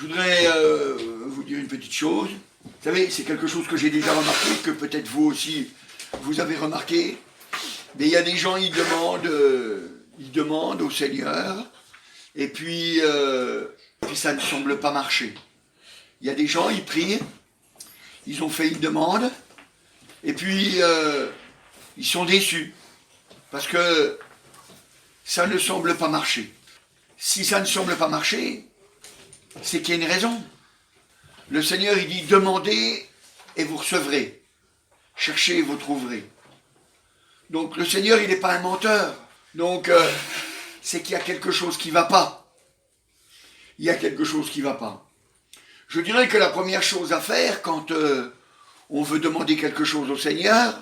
Je voudrais vous dire une petite chose. Vous savez, c'est quelque chose que j'ai déjà remarqué, que peut-être vous aussi, vous avez remarqué. Mais il y a des gens, ils demandent au Seigneur, et puis ça ne semble pas marcher. Il y a des gens, ils prient, ils ont fait une demande, et puis ils sont déçus, parce que ça ne semble pas marcher. Si ça ne semble pas marcher, c'est qu'il y a une raison. Le Seigneur, il dit, demandez et vous recevrez. Cherchez et vous trouverez. Donc le Seigneur, il n'est pas un menteur. Donc c'est qu'il y a quelque chose qui ne va pas. Il y a quelque chose qui ne va pas. Je dirais que la première chose à faire quand on veut demander quelque chose au Seigneur,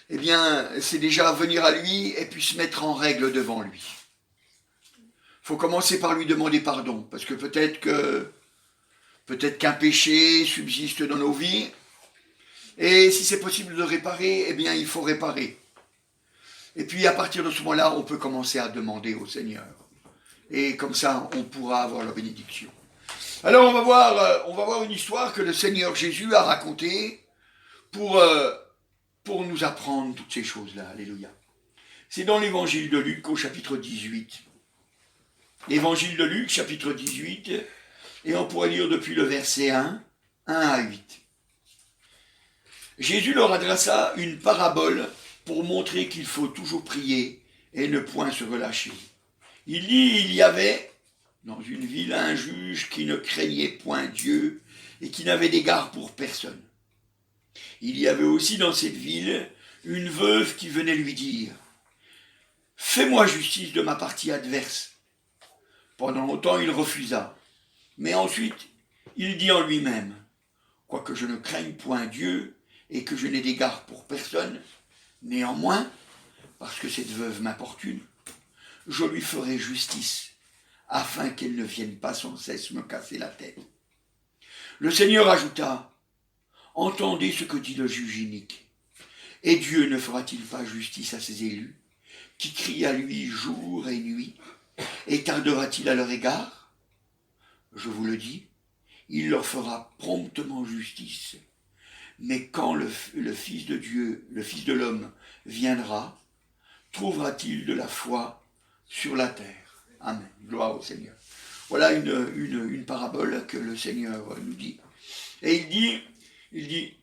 eh bien, c'est déjà venir à lui et puis se mettre en règle devant lui. Il faut commencer par lui demander pardon, parce que peut-être qu'un péché subsiste dans nos vies, et si c'est possible de réparer, eh bien, il faut réparer. Et puis, à partir de ce moment-là, on peut commencer à demander au Seigneur. Et comme ça, on pourra avoir la bénédiction. Alors, on va voir une histoire que le Seigneur Jésus a racontée pour nous apprendre toutes ces choses-là. Alléluia. C'est dans l'évangile de Luc, au chapitre 18. L'évangile de Luc, chapitre 18, et on pourrait lire depuis le verset 1 à 8. Jésus leur adressa une parabole pour montrer qu'il faut toujours prier et ne point se relâcher. Il dit, il y avait dans une ville un juge qui ne craignait point Dieu et qui n'avait d'égard pour personne. Il y avait aussi dans cette ville une veuve qui venait lui dire, « Fais-moi justice de ma partie adverse. » Pendant longtemps, il refusa. Mais ensuite, il dit en lui-même, « Quoique je ne craigne point Dieu et que je n'ai d'égard pour personne, néanmoins, parce que cette veuve m'importune, je lui ferai justice, afin qu'elle ne vienne pas sans cesse me casser la tête. » Le Seigneur ajouta, « Entendez ce que dit le juge inique. Et Dieu ne fera-t-il pas justice à ses élus, qui crient à lui jour et nuit, et tardera-t-il à leur égard? Je vous le dis, il leur fera promptement justice. Mais quand le Fils de Dieu, le Fils de l'homme, viendra, trouvera-t-il de la foi sur la terre? Amen. Gloire au Seigneur. Voilà une parabole que le Seigneur nous dit. Et il dit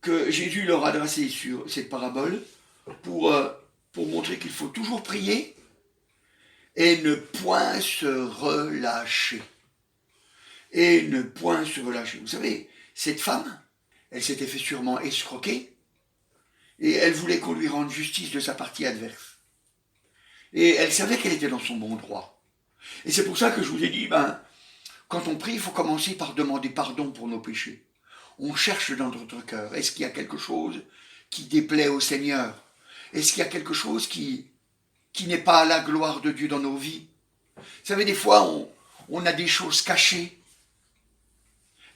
que Jésus leur a adressé sur cette parabole pour montrer qu'il faut toujours prier et ne point se relâcher. Et ne point se relâcher. Vous savez, cette femme, elle s'était fait sûrement escroquer et elle voulait qu'on lui rende justice de sa partie adverse. Et elle savait qu'elle était dans son bon droit. Et c'est pour ça que je vous ai dit, quand on prie, il faut commencer par demander pardon pour nos péchés. On cherche dans notre cœur, est-ce qu'il y a quelque chose qui déplaît au Seigneur? Est-ce qu'il y a quelque chose qui n'est pas à la gloire de Dieu dans nos vies? Vous savez, des fois, on a des choses cachées.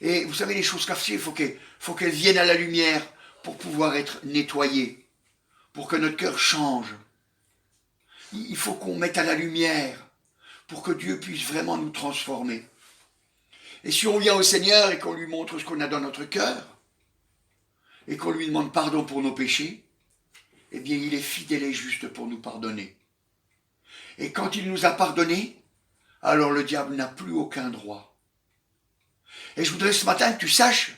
Et vous savez, les choses cachées, il faut qu'elles viennent à la lumière pour pouvoir être nettoyées, pour que notre cœur change. Il faut qu'on mette à la lumière pour que Dieu puisse vraiment nous transformer. Et si on vient au Seigneur et qu'on lui montre ce qu'on a dans notre cœur, et qu'on lui demande pardon pour nos péchés, eh bien, il est fidèle et juste pour nous pardonner. Et quand il nous a pardonné, alors le diable n'a plus aucun droit. Et je voudrais ce matin que tu saches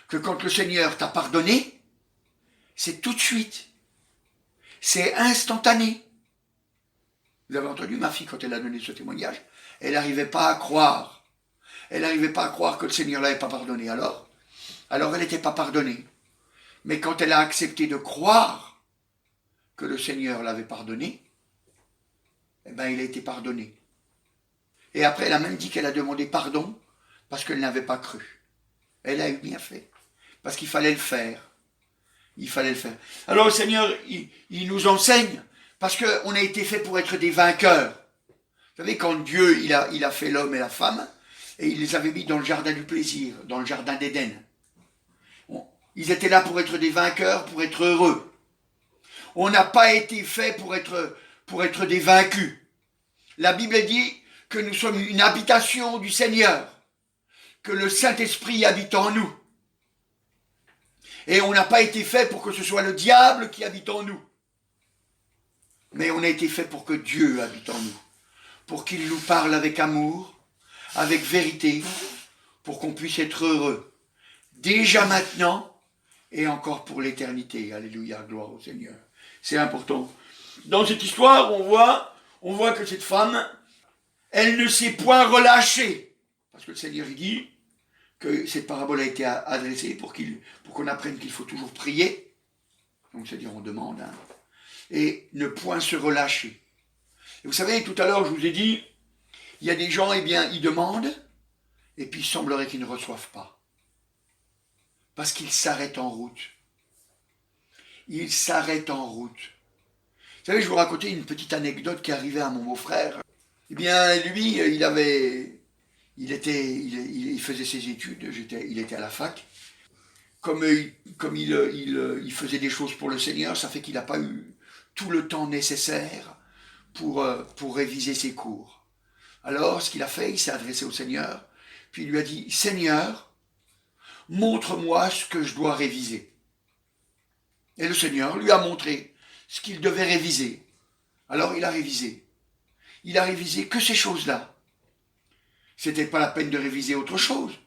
que quand le Seigneur t'a pardonné, c'est tout de suite. C'est instantané. Vous avez entendu ma fille quand elle a donné ce témoignage, elle n'arrivait pas à croire. Elle n'arrivait pas à croire que le Seigneur ne l'avait pas pardonné. Alors elle n'était pas pardonnée. Mais quand elle a accepté de croire que le Seigneur l'avait pardonné, eh bien, il a été pardonné. Et après, elle a même dit qu'elle a demandé pardon parce qu'elle n'avait pas cru. Elle a eu bien fait. Parce qu'il fallait le faire. Il fallait le faire. Alors le Seigneur, il nous enseigne parce qu'on a été fait pour être des vainqueurs. Vous savez, quand Dieu, il a fait l'homme et la femme, et il les avait mis dans le jardin du plaisir, dans le jardin d'Éden. Ils étaient là pour être des vainqueurs, pour être heureux. On n'a pas été fait pour être des vaincus. La Bible dit que nous sommes une habitation du Seigneur. que le Saint-Esprit habite en nous. Et on n'a pas été fait pour que ce soit le diable qui habite en nous. Mais on a été fait pour que Dieu habite en nous. Pour qu'il nous parle avec amour, avec vérité, pour qu'on puisse être heureux. Déjà maintenant et encore pour l'éternité. Alléluia, gloire au Seigneur. C'est important. Dans cette histoire, on voit que cette femme, elle ne s'est point relâchée. Parce que le Seigneur il dit que cette parabole a été adressée pour qu'on apprenne qu'il faut toujours prier. Donc c'est-à-dire on demande. Et ne point se relâcher. Et vous savez, tout à l'heure, je vous ai dit, il y a des gens, eh bien, ils demandent, et puis il semblerait qu'ils ne reçoivent pas. Parce qu'ils s'arrêtent en route. Ils s'arrêtent en route. Vous savez, je vous racontais une petite anecdote qui arrivait à mon beau-frère. Eh bien, lui, il faisait ses études, il était à la fac. Comme il faisait des choses pour le Seigneur, ça fait qu'il n'a pas eu tout le temps nécessaire pour réviser ses cours. Alors, ce qu'il a fait, il s'est adressé au Seigneur, puis il lui a dit, « Seigneur, montre-moi ce que je dois réviser. » Et le Seigneur lui a montré ce qu'il devait réviser. Alors, il a révisé. Il a révisé que ces choses-là. C'était pas la peine de réviser autre chose,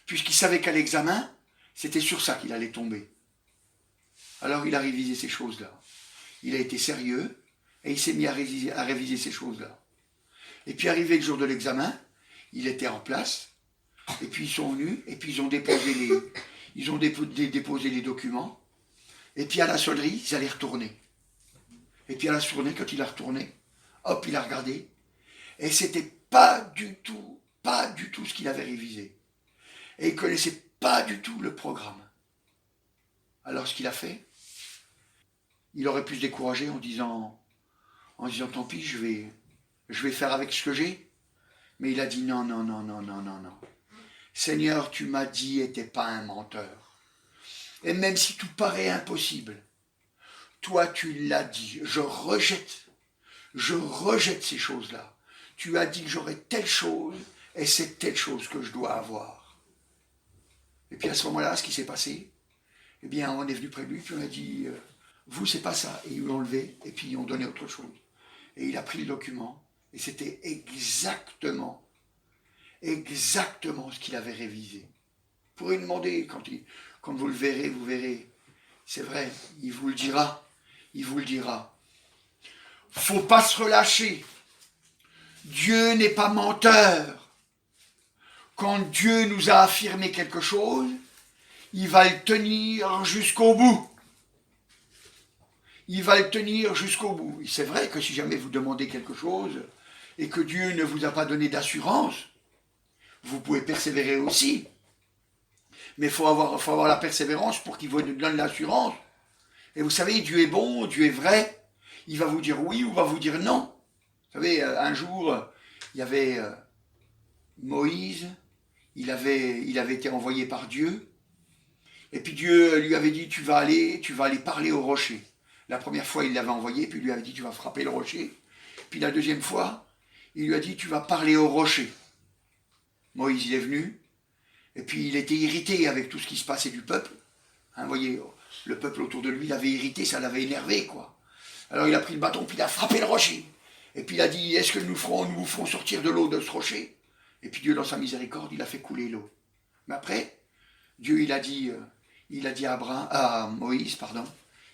puisqu'il savait qu'à l'examen, c'était sur ça qu'il allait tomber. Alors, il a révisé ces choses-là. Il a été sérieux, et il s'est mis à réviser ces choses-là. Et puis arrivé le jour de l'examen, il était en place, et puis ils sont venus, et puis ils ont déposé les documents, et puis à la sonnerie, ils allaient retourner. Et puis à la sonnerie, quand il a retourné, hop, il a regardé, et c'était pas du tout ce qu'il avait révisé. Et il connaissait pas du tout le programme. Alors ce qu'il a fait, il aurait pu se décourager en disant tant pis, je vais faire avec ce que j'ai. Mais il a dit non. Seigneur, tu m'as dit et t'es pas un menteur. Et même si tout paraît impossible, toi tu l'as dit. Je rejette ces choses-là. Tu as dit que j'aurais telle chose et c'est telle chose que je dois avoir. Et puis à ce moment-là, ce qui s'est passé, eh bien on est venu près de lui, puis on a dit vous c'est pas ça. Et ils l'ont enlevé et puis ils ont donné autre chose. Et il a pris le document, et c'était exactement ce qu'il avait révisé. Vous pourrez lui demander, quand vous le verrez, vous verrez. C'est vrai, il vous le dira. Faut pas se relâcher. Dieu n'est pas menteur. Quand Dieu nous a affirmé quelque chose, il va le tenir jusqu'au bout. Il va le tenir jusqu'au bout. Et c'est vrai que si jamais vous demandez quelque chose et que Dieu ne vous a pas donné d'assurance, vous pouvez persévérer aussi. Mais il faut avoir la persévérance pour qu'il vous donne l'assurance. Et vous savez, Dieu est bon, Dieu est vrai. Il va vous dire oui ou va vous dire non. Vous savez, un jour, il y avait Moïse, il avait été envoyé par Dieu. Et puis Dieu lui avait dit, tu vas aller parler au rocher. La première fois, il l'avait envoyé, puis il lui avait dit, tu vas frapper le rocher. Puis la deuxième fois, il lui a dit, tu vas parler au rocher. Moïse, il est venu, et puis il était irrité avec tout ce qui se passait du peuple. Vous voyez, le peuple autour de lui l'avait irrité, ça l'avait énervé, quoi. Alors il a pris le bâton, puis il a frappé le rocher. Et puis il a dit, est-ce que nous vous ferons sortir de l'eau de ce rocher? Et puis Dieu, dans sa miséricorde, il a fait couler l'eau. Mais après, Dieu, il a dit à Moïse,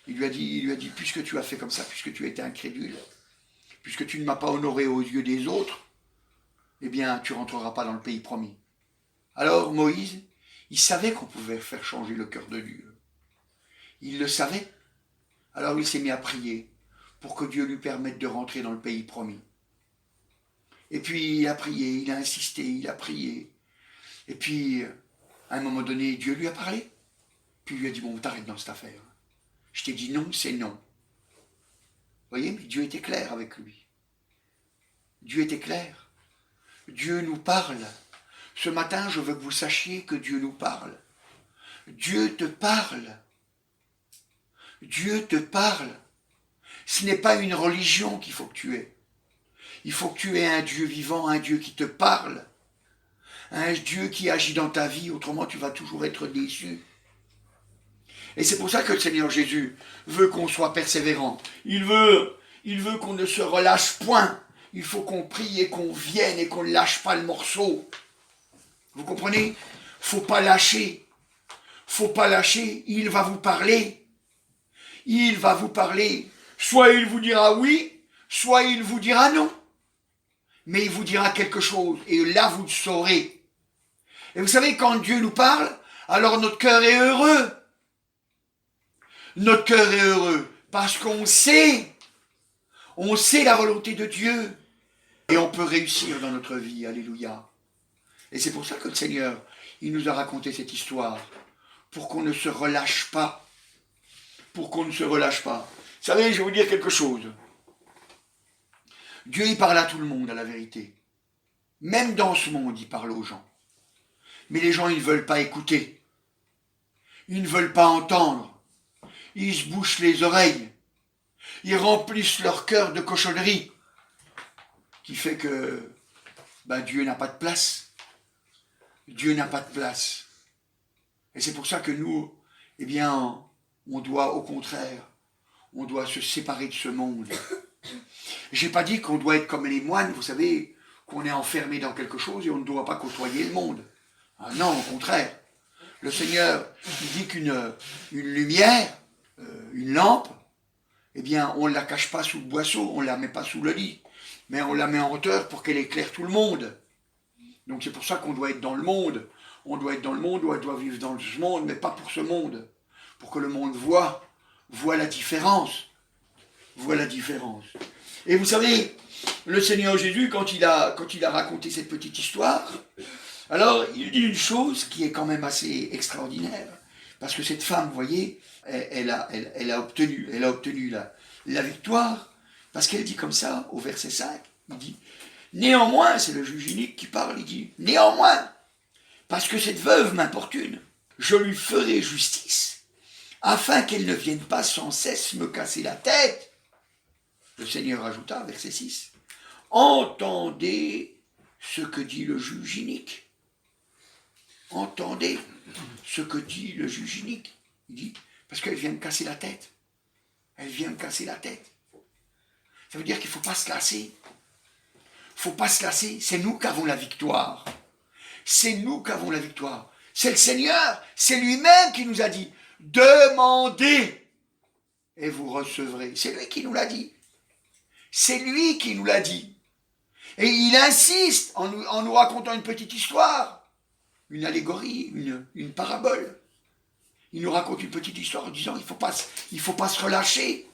il lui a dit, puisque tu as fait comme ça, puisque tu as été incrédule, puisque tu ne m'as pas honoré aux yeux des autres, eh bien, tu ne rentreras pas dans le pays promis. Alors Moïse, il savait qu'on pouvait faire changer le cœur de Dieu. Il le savait. Alors il s'est mis à prier pour que Dieu lui permette de rentrer dans le pays promis. Et puis il a prié, il a insisté, il a prié. Et puis, à un moment donné, Dieu lui a parlé. Puis il lui a dit, bon, t'arrêtes dans cette affaire. Je t'ai dit non, c'est non. Vous voyez, mais Dieu était clair avec lui. Dieu était clair. Dieu nous parle. Ce matin, je veux que vous sachiez que Dieu nous parle. Dieu te parle. Dieu te parle. Ce n'est pas une religion qu'il faut que tu aies. Il faut que tu aies un Dieu vivant, un Dieu qui te parle. un Dieu qui agit dans ta vie, autrement tu vas toujours être déçu. Et c'est pour ça que le Seigneur Jésus veut qu'on soit persévérant. Il veut qu'on ne se relâche point. Il faut qu'on prie et qu'on vienne et qu'on ne lâche pas le morceau. Vous comprenez? Faut pas lâcher. Faut pas lâcher. Il va vous parler. Il va vous parler. Soit il vous dira oui, soit il vous dira non. Mais il vous dira quelque chose. Et là, vous le saurez. Et vous savez, quand Dieu nous parle, alors notre cœur est heureux. Notre cœur est heureux parce qu'on sait la volonté de Dieu et on peut réussir dans notre vie, alléluia. Et c'est pour ça que le Seigneur, il nous a raconté cette histoire, pour qu'on ne se relâche pas, pour qu'on ne se relâche pas. Vous savez, je vais vous dire quelque chose. Dieu, il parle à tout le monde, à la vérité. Même dans ce monde, il parle aux gens. Mais les gens, ils ne veulent pas écouter. Ils ne veulent pas entendre. Ils se bouchent les oreilles. Ils remplissent leur cœur de cochonneries. Qui fait que Dieu n'a pas de place. Dieu n'a pas de place. Et c'est pour ça que nous, on doit au contraire, on doit se séparer de ce monde. J'ai pas dit qu'on doit être comme les moines, vous savez, qu'on est enfermé dans quelque chose et on ne doit pas côtoyer le monde. Ah non, au contraire. Le Seigneur, il dit qu'une lumière, une lampe, on ne la cache pas sous le boisseau, on ne la met pas sous le lit, mais on la met en hauteur pour qu'elle éclaire tout le monde. Donc c'est pour ça qu'on doit être dans le monde. On doit être dans le monde, on doit vivre dans ce monde, mais pas pour ce monde. Pour que le monde voit la différence. Voit la différence. Et vous savez, le Seigneur Jésus, quand il a raconté cette petite histoire, alors il dit une chose qui est quand même assez extraordinaire. Parce que cette femme, vous voyez, elle a obtenu la victoire, parce qu'elle dit comme ça, au verset 5, il dit, néanmoins, c'est le juge unique qui parle, il dit, néanmoins, parce que cette veuve m'importune, je lui ferai justice, afin qu'elle ne vienne pas sans cesse me casser la tête. Le Seigneur ajouta, verset 6, entendez ce que dit le juge unique. Entendez ce que dit le juge unique. Il dit, parce qu'elle vient me casser la tête. Elle vient me casser la tête. Ça veut dire qu'il ne faut pas se lasser. Il ne faut pas se lasser. C'est nous qui avons la victoire. C'est nous qui avons la victoire. C'est le Seigneur. C'est lui-même qui nous a dit, demandez et vous recevrez. C'est lui qui nous l'a dit. C'est lui qui nous l'a dit. Et il insiste en nous racontant une petite histoire. Une allégorie, une parabole. Il nous raconte une petite histoire en disant il faut pas se relâcher.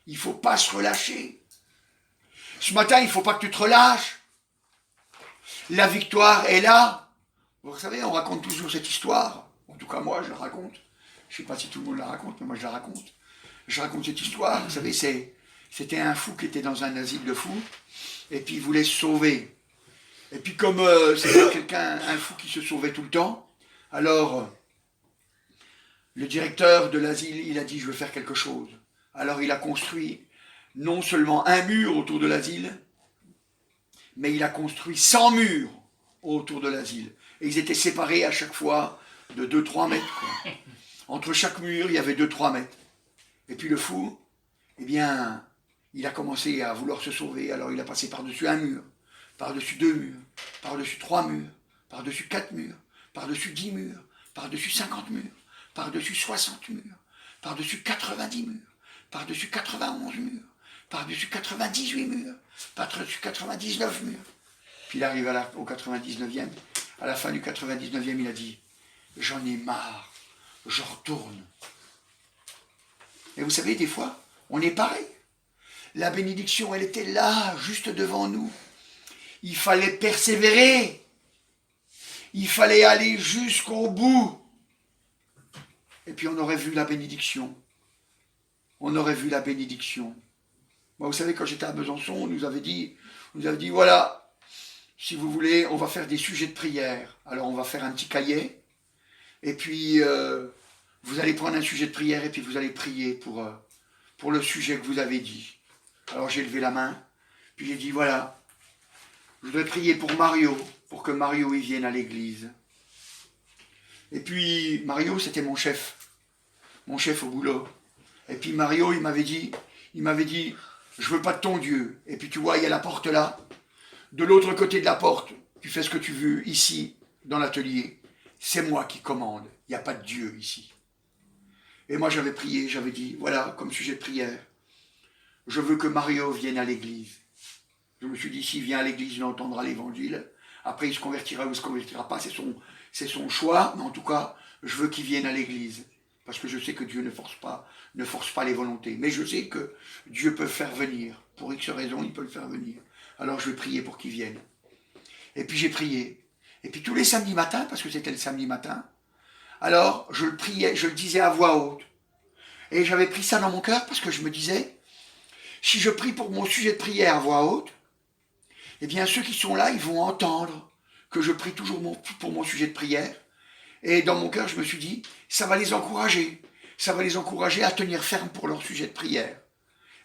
Il ne faut pas se relâcher. Ce matin, il ne faut pas que tu te relâches. La victoire est là. Vous savez, on raconte toujours cette histoire. En tout cas, moi, je la raconte. Je ne sais pas si tout le monde la raconte, mais moi, je la raconte. Je raconte cette histoire. Vous savez, c'était un fou qui était dans un asile de fous. Et puis, il voulait se sauver. Et puis comme c'était un fou qui se sauvait tout le temps, alors le directeur de l'asile, il a dit je veux faire quelque chose. Alors il a construit non seulement un mur autour de l'asile, mais il a construit 100 murs autour de l'asile. Et ils étaient séparés à chaque fois de 2-3 mètres. Quoi. Entre chaque mur, il y avait 2-3 mètres. Et puis le fou, il a commencé à vouloir se sauver, alors il a passé par-dessus un mur. Par-dessus 2 murs, par-dessus 3 murs, par-dessus 4 murs, par-dessus 10 murs, par-dessus 50 murs, par-dessus 60 murs, par-dessus 90 murs, par-dessus 91 murs, par-dessus 98 murs, par-dessus 99 murs. Puis il arrive au 99e, à la fin du 99e, il a dit « J'en ai marre, je retourne ». Et vous savez, des fois, on est pareil. La bénédiction, elle était là, juste devant nous. Il fallait persévérer. Il fallait aller jusqu'au bout. Et puis on aurait vu la bénédiction. On aurait vu la bénédiction. Moi, vous savez, quand j'étais à Besançon, on nous avait dit, voilà, si vous voulez, on va faire des sujets de prière. Alors on va faire un petit cahier. Et puis, vous allez prendre un sujet de prière et puis vous allez prier pour le sujet que vous avez dit. Alors j'ai levé la main. Puis j'ai dit, voilà. Je voudrais prier pour Mario. pour que Mario y vienne à l'église. Et puis Mario, c'était mon chef au boulot. Et puis Mario, il m'avait dit, je veux pas de ton Dieu. Et puis tu vois, il y a la porte là. De l'autre côté de la porte, tu fais ce que tu veux. Ici, dans l'atelier, c'est moi qui commande. Il n'y a pas de Dieu ici. Et moi, j'avais prié, j'avais dit, voilà, comme sujet de prière, je veux que Mario vienne à l'église. Je me suis dit, s'il vient à l'église, il entendra l'évangile. Après, il se convertira ou il ne se convertira pas, c'est son choix. Mais en tout cas, je veux qu'il vienne à l'église. Parce que je sais que Dieu ne force pas les volontés. Mais je sais que Dieu peut faire venir. Pour X raison, il peut le faire venir. Alors je vais prier pour qu'il vienne. Et puis j'ai prié. Et puis tous les samedis matins, parce que c'était le samedi matin, alors je le priais, je le disais à voix haute. Et j'avais pris ça dans mon cœur parce que je me disais, si je prie pour mon sujet de prière à voix haute, eh bien ceux qui sont là, ils vont entendre que je prie toujours pour mon sujet de prière. Et dans mon cœur, je me suis dit, ça va les encourager. Ça va les encourager à tenir ferme pour leur sujet de prière.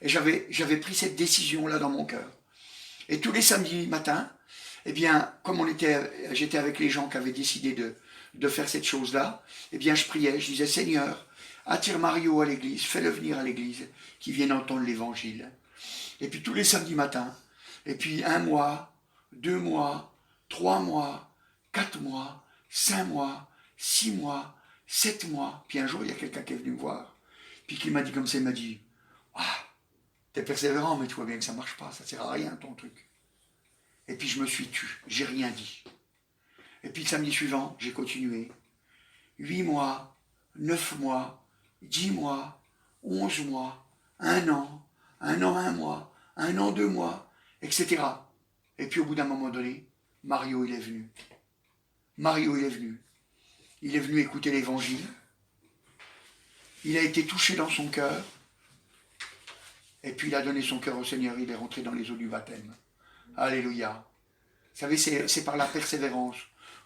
Et j'avais pris cette décision-là dans mon cœur. Et tous les samedis matins, eh bien, comme j'étais avec les gens qui avaient décidé de faire cette chose-là, eh bien, je priais, je disais, Seigneur, attire Mario à l'église, fais-le venir à l'église, qu'il vienne entendre l'évangile. Et puis tous les samedis matins, et puis 1 mois, 2 mois, 3 mois, 4 mois, 5 mois, 6 mois, 7 mois. Puis un jour, il y a quelqu'un qui est venu me voir, puis qui m'a dit comme ça, il m'a dit, ah, t'es persévérant, mais tu vois bien que ça marche pas, ça sert à rien ton truc. Et puis je me suis tu, j'ai rien dit. Et puis le samedi suivant, j'ai continué. 8 mois, 9 mois, 10 mois, 11 mois, 1 an, 1 an, 1 mois, 1 an, 2 mois, etc. Et puis au bout d'un moment donné, Mario il est venu. Mario il est venu. Il est venu écouter l'évangile. Il a été touché dans son cœur. Et puis il a donné son cœur au Seigneur, il est rentré dans les eaux du baptême. Alléluia. Vous savez, c'est par la persévérance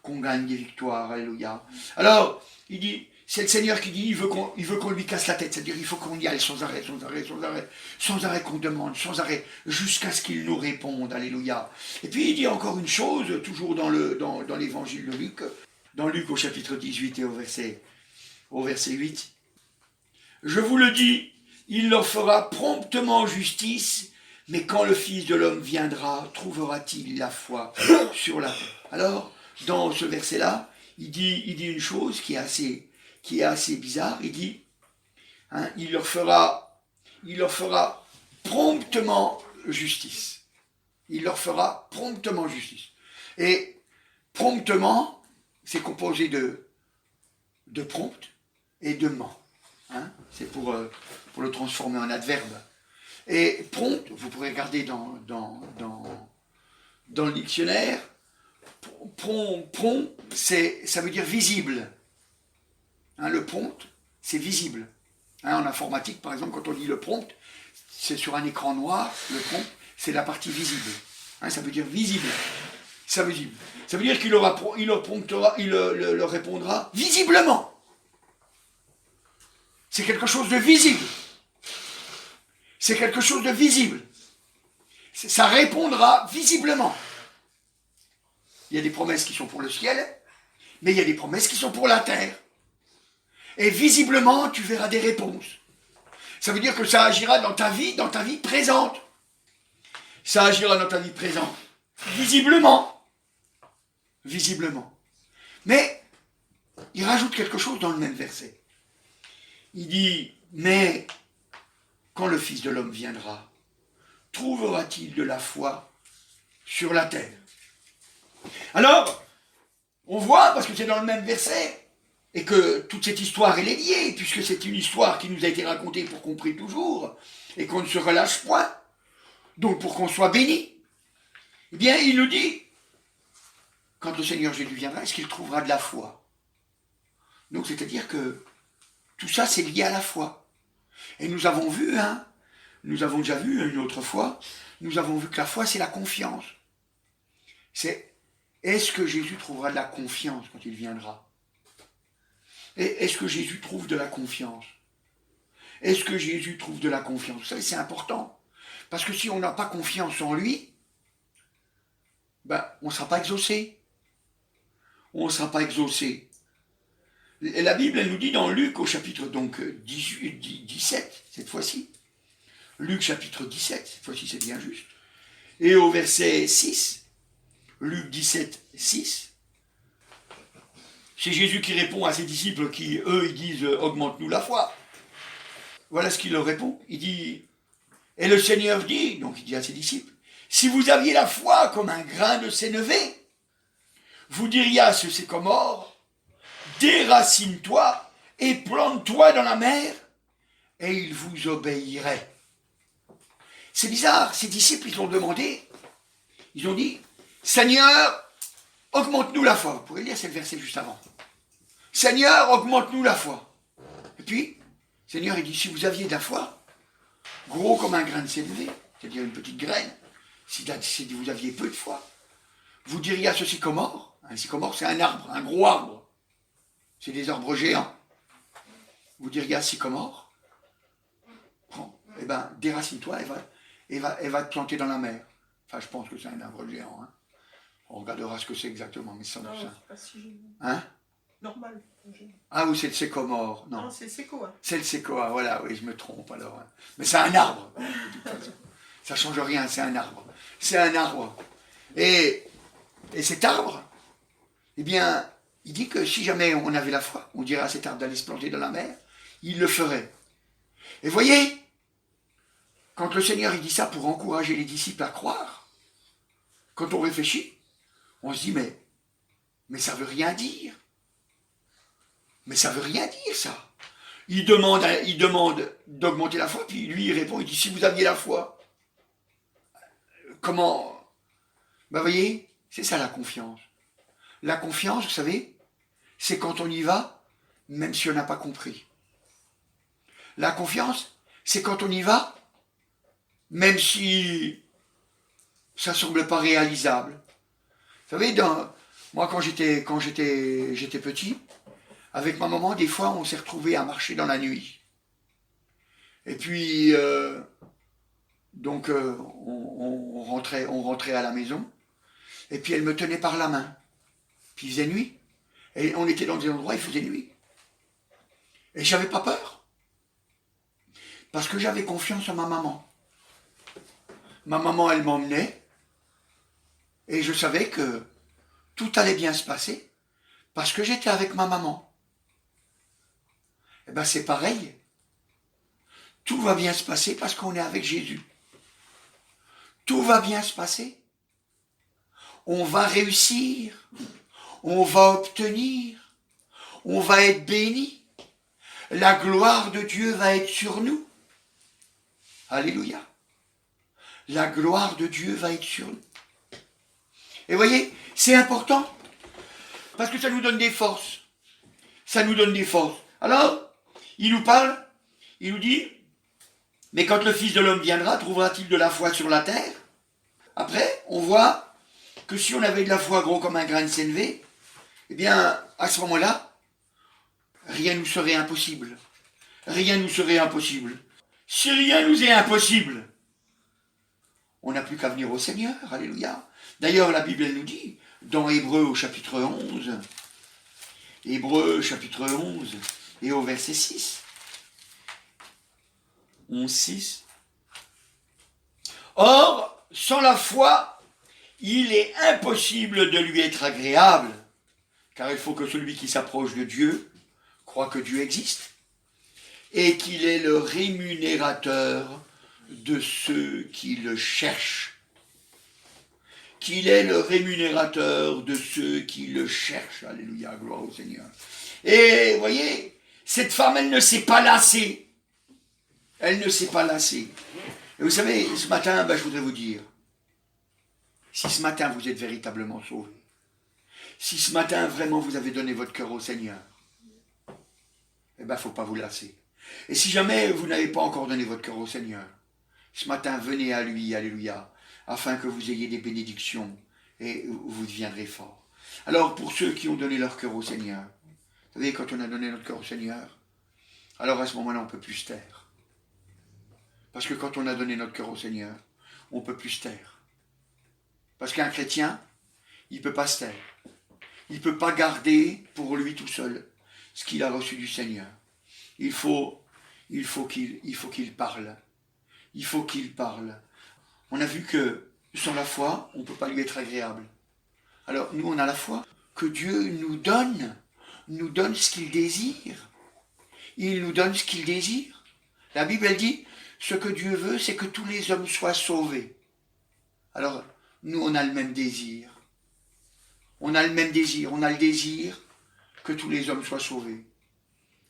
qu'on gagne des victoires. Alléluia. Alors, il dit, c'est le Seigneur qui dit, il veut qu'on lui casse la tête. C'est-à-dire, il faut qu'on y aille sans arrêt, sans arrêt qu'on demande, sans arrêt, jusqu'à ce qu'il nous réponde. Alléluia. Et puis, il dit encore une chose, toujours dans l'évangile de Luc, dans Luc au chapitre 18 et au verset 8. Je vous le dis, il leur fera promptement justice, mais quand le Fils de l'homme viendra, trouvera-t-il la foi sur la terre? Alors, dans ce verset-là, il dit une chose qui est assez bizarre. Il dit, hein, il leur fera promptement justice. Il leur fera promptement justice. Et promptement, c'est composé de prompt et de ment. Hein, c'est pour le transformer en adverbe. Et prompt, vous pourrez regarder dans le dictionnaire, prompt, ça veut dire visible. Hein, le prompt, c'est visible. Hein, en informatique, par exemple, quand on dit le prompt, c'est sur un écran noir, le prompt, c'est la partie visible. Hein, ça veut dire visible. Ça veut dire qu'il leur répondra visiblement. C'est quelque chose de visible. C'est quelque chose de visible. Ça répondra visiblement. Il y a des promesses qui sont pour le ciel, mais il y a des promesses qui sont pour la terre. Et visiblement, tu verras des réponses. Ça veut dire que ça agira dans ta vie présente. Ça agira dans ta vie présente. Visiblement. Visiblement. Mais, il rajoute quelque chose dans le même verset. Il dit, mais quand le Fils de l'homme viendra, trouvera-t-il de la foi sur la terre? Alors, on voit, parce que c'est dans le même verset, et que toute cette histoire, elle est liée, puisque c'est une histoire qui nous a été racontée pour qu'on prie toujours, et qu'on ne se relâche point, donc pour qu'on soit béni. Eh bien, il nous dit, quand le Seigneur Jésus viendra, est-ce qu'il trouvera de la foi? Donc, c'est-à-dire que tout ça, c'est lié à la foi. Et nous avons vu, nous avons déjà vu une autre fois, nous avons vu que la foi, c'est la confiance. Est-ce que Jésus trouvera de la confiance quand il viendra? Et est-ce que Jésus trouve de la confiance? Est-ce que Jésus trouve de la confiance? Vous savez, c'est important. Parce que si on n'a pas confiance en lui, ben, on ne sera pas exaucé. on ne sera pas exaucé. Et la Bible, elle nous dit dans Luc, au chapitre donc 17, cette fois-ci, Luc chapitre 17, cette fois-ci c'est bien juste, et au verset 6, Luc 17, 6, c'est Jésus qui répond à ses disciples qui, eux, ils disent « Augmente-nous la foi ». Voilà ce qu'il leur répond. Il dit, et le Seigneur dit, donc il dit à ses disciples, « Si vous aviez la foi comme un grain de sénévé, vous diriez à ce sycomore, déracine-toi et plante-toi dans la mer, et il vous obéirait. » C'est bizarre, ces disciples, ils ont demandé, ils ont dit, « Seigneur, augmente-nous la foi. » Vous pourrez lire, c'est le verset juste avant. « Seigneur, augmente-nous la foi. » Et puis, Seigneur, il dit, si vous aviez de la foi, gros comme un grain de sénévé, c'est-à-dire une petite graine, si vous aviez peu de foi, vous diriez à ce sycomore, un sycomore c'est un arbre, un gros arbre, c'est des arbres géants, vous diriez à ce sycomore, prends, eh ben, déracine-toi, elle va te planter dans la mer. Enfin, je pense que c'est un arbre géant, hein. On regardera ce que c'est exactement, mais sans doute ça. C'est pas si génial. Hein? Normal. Ah oui, c'est le sycomore. Non, c'est le séquoia. C'est le séquoia, voilà, oui, je me trompe alors. Hein. Mais c'est un arbre, de toute façon. Ça change rien, c'est un arbre. C'est un arbre. Et cet arbre, eh bien, il dit que si jamais on avait la foi, on dirait à cet arbre d'aller se planter dans la mer, il le ferait. Et voyez, quand le Seigneur il dit ça pour encourager les disciples à croire, quand on réfléchit, on se dit, mais ça veut rien dire. Mais ça veut rien dire, ça. Il demande d'augmenter la foi, puis lui, il répond, il dit, si vous aviez la foi, comment... Ben, voyez, c'est ça la confiance. La confiance, vous savez, c'est quand on y va, même si on n'a pas compris. La confiance, c'est quand on y va, même si ça ne semble pas réalisable. Vous savez, moi, quand j'étais petit, avec ma maman, des fois, on s'est retrouvés à marcher dans la nuit. Et puis, on rentrait à la maison. Et puis, elle me tenait par la main. Puis, il faisait nuit. Et on était dans des endroits, il faisait nuit. Et j'avais pas peur. Parce que j'avais confiance en ma maman. Ma maman, elle m'emmenait. Et je savais que tout allait bien se passer. Parce que j'étais avec ma maman. Eh bien, c'est pareil. Tout va bien se passer parce qu'on est avec Jésus. Tout va bien se passer. On va réussir. On va obtenir. On va être béni. La gloire de Dieu va être sur nous. Alléluia. La gloire de Dieu va être sur nous. Et voyez, c'est important. Parce que ça nous donne des forces. Ça nous donne des forces. Alors, il nous parle, il nous dit, mais quand le Fils de l'homme viendra, trouvera-t-il de la foi sur la terre? Après, on voit que si on avait de la foi gros comme un grain de sénévé, eh bien, à ce moment-là, rien nous serait impossible. Rien nous serait impossible. Si rien nous est impossible, on n'a plus qu'à venir au Seigneur. Alléluia. D'ailleurs, la Bible, elle nous dit, dans Hébreux au chapitre 11, Hébreux chapitre 11, et au verset 6. 11, 6. Or, sans la foi, il est impossible de lui être agréable, car il faut que celui qui s'approche de Dieu croit que Dieu existe, et qu'il est le rémunérateur de ceux qui le cherchent. Qu'il est le rémunérateur de ceux qui le cherchent. Alléluia, gloire au Seigneur. Et voyez, cette femme, elle ne s'est pas lassée. Elle ne s'est pas lassée. Et vous savez, ce matin, je voudrais vous dire, si ce matin vous êtes véritablement sauvé, si ce matin vraiment vous avez donné votre cœur au Seigneur, il ne faut pas vous lasser. Et si jamais vous n'avez pas encore donné votre cœur au Seigneur, ce matin, venez à lui, alléluia, afin que vous ayez des bénédictions et vous deviendrez forts. Alors, pour ceux qui ont donné leur cœur au Seigneur, vous savez, quand on a donné notre cœur au Seigneur, alors à ce moment-là, on ne peut plus se taire. Parce que quand on a donné notre cœur au Seigneur, on ne peut plus se taire. Parce qu'un chrétien, il ne peut pas se taire. Il il ne peut pas garder pour lui tout seul ce qu'il a reçu du Seigneur. Il faut qu'il parle. Il faut qu'il parle. On a vu que sans la foi, on ne peut pas lui être agréable. Alors nous, on a la foi que Dieu nous donne ce qu'il désire. Il nous donne ce qu'il désire. La Bible, elle dit, ce que Dieu veut, c'est que tous les hommes soient sauvés. Alors, nous, on a le même désir. On a le même désir. On a le désir que tous les hommes soient sauvés.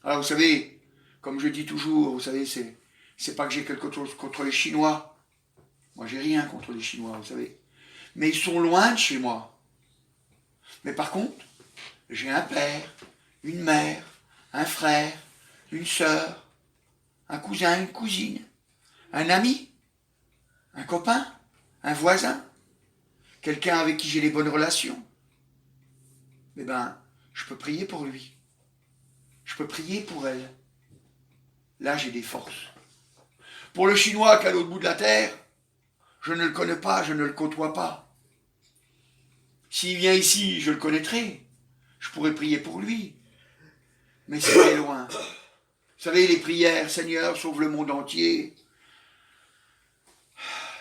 Alors, vous savez, comme je dis toujours, vous savez, c'est pas que j'ai quelque chose contre les Chinois. Moi, j'ai rien contre les Chinois, vous savez. Mais ils sont loin de chez moi. Mais par contre, j'ai un père, une mère, un frère, une sœur, un cousin, une cousine, un ami, un copain, un voisin, quelqu'un avec qui j'ai les bonnes relations. Eh bien, je peux prier pour lui. Je peux prier pour elle. Là, j'ai des forces. Pour le Chinois qui est à l'autre bout de la terre, je ne le connais pas, je ne le côtoie pas. S'il vient ici, je le connaîtrai. Je pourrais prier pour lui. Mais c'est loin. Vous savez, les prières, Seigneur, sauve le monde entier.